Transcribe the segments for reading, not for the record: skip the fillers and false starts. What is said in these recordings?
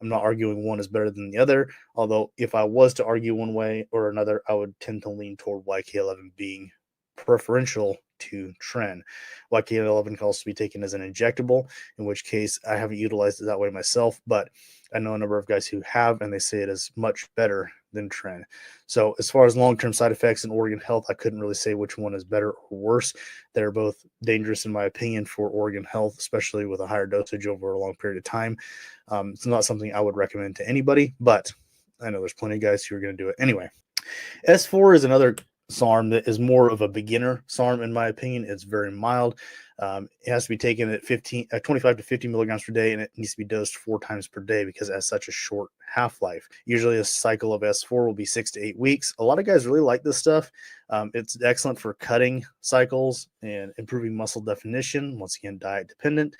I'm not arguing one is better than the other, although if I was to argue one way or another, I would tend to lean toward YK11 being preferential to Tren. YK11 can also be taken as an injectable, in which case I haven't utilized it that way myself, but I know a number of guys who have, and they say it is much better than Tren. So as far as long-term side effects and organ health, I couldn't really say which one is better or worse. They're both dangerous, in my opinion, for organ health, especially with a higher dosage over a long period of time. It's not something I would recommend to anybody, but I know there's plenty of guys who are going to do it anyway. S4 is another SARM that is more of a beginner SARM, in my opinion. It's very mild. It has to be taken at 25 to 50 milligrams per day, and it needs to be dosed 4 times per day because it has such a short half-life. Usually a cycle of S4 will be 6 to 8 weeks. A lot of guys really like this stuff. It's excellent for cutting cycles and improving muscle definition. Once again, diet dependent.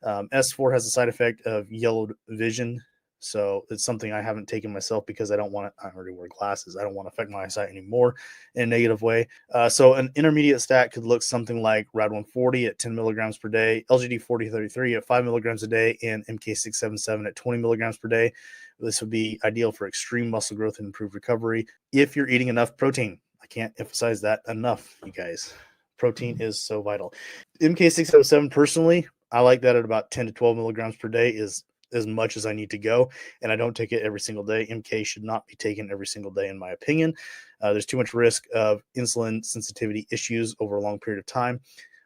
S4 has a side effect of yellowed vision. So it's something I haven't taken myself because I don't want to. I already wear glasses. I don't want to affect my eyesight anymore in a negative way. So an intermediate stat could look something like RAD 140 at 10 milligrams per day, LGD 4033 at 5 milligrams a day, and MK677 at 20 milligrams per day. This would be ideal for extreme muscle growth and improved recovery if you're eating enough protein. I can't emphasize that enough, you guys. Protein is so vital. MK677 personally, I like that at about 10 to 12 milligrams per day is as much as I need to go, and I don't take it every single day. MK should not be taken every single day, in my opinion. There's too much risk of insulin sensitivity issues over a long period of time.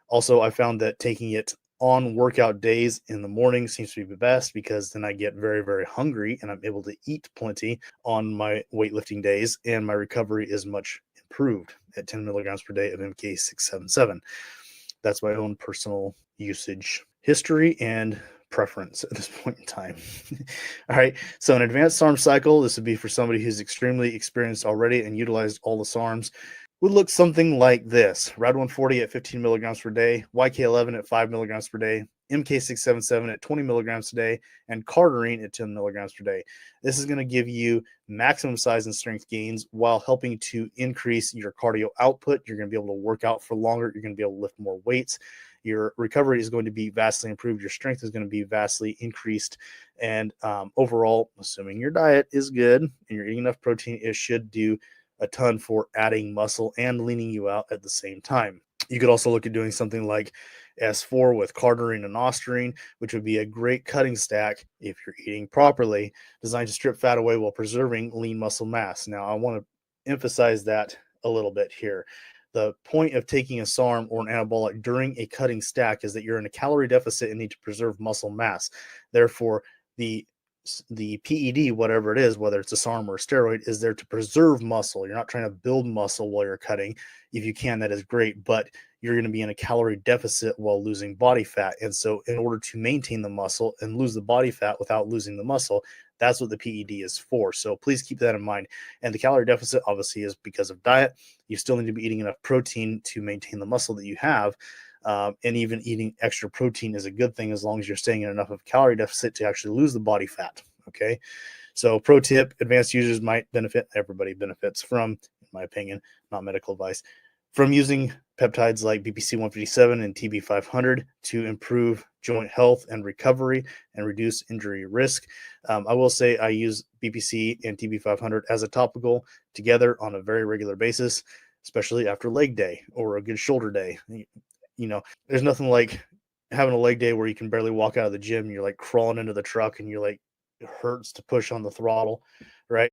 Also, I found that taking it on workout days in the morning seems to be the best because then I get very, very hungry and I'm able to eat plenty on my weightlifting days, and my recovery is much improved at 10 milligrams per day of MK677. That's my own personal usage history and preference at this point in time. All right. So an advanced SARM cycle, this would be for somebody who's extremely experienced already and utilized all the SARMs, would look something like this. RAD 140 at 15 milligrams per day, YK11 at 5 milligrams per day, MK677 at 20 milligrams a day, and Cardarine at 10 milligrams per day. This is going to give you maximum size and strength gains while helping to increase your cardio output. You're going to be able to work out for longer. You're going to be able to lift more weights. Your recovery is going to be vastly improved. Your strength is going to be vastly increased. And overall, assuming your diet is good and you're eating enough protein, it should do a ton for adding muscle and leaning you out at the same time. You could also look at doing something like S4 with Cardarine and Ostarine, which would be a great cutting stack if you're eating properly, designed to strip fat away while preserving lean muscle mass. Now, I want to emphasize that a little bit here. The point of taking a SARM or an anabolic during a cutting stack is that you're in a calorie deficit and need to preserve muscle mass. Therefore, the PED, whatever it is, whether it's a SARM or a steroid, is there to preserve muscle. You're not trying to build muscle while you're cutting. If you can, that is great, but you're going to be in a calorie deficit while losing body fat. And so in order to maintain the muscle and lose the body fat without losing the muscle, that's what the PED is for. So please keep that in mind. And the calorie deficit obviously is because of diet. You still need to be eating enough protein to maintain the muscle that you have. And even eating extra protein is a good thing as long as you're staying in enough of a calorie deficit to actually lose the body fat. Okay. So pro tip, advanced users might benefit. Everybody benefits from, in my opinion, not medical advice, from using peptides like BPC 157 and TB 500 to improve joint health and recovery and reduce injury risk. I will say I use BPC and TB 500 as a topical together on a very regular basis, especially after leg day or a good shoulder day. There's nothing like having a leg day where you can barely walk out of the gym and you're like crawling into the truck and you're like, it hurts to push on the throttle, right?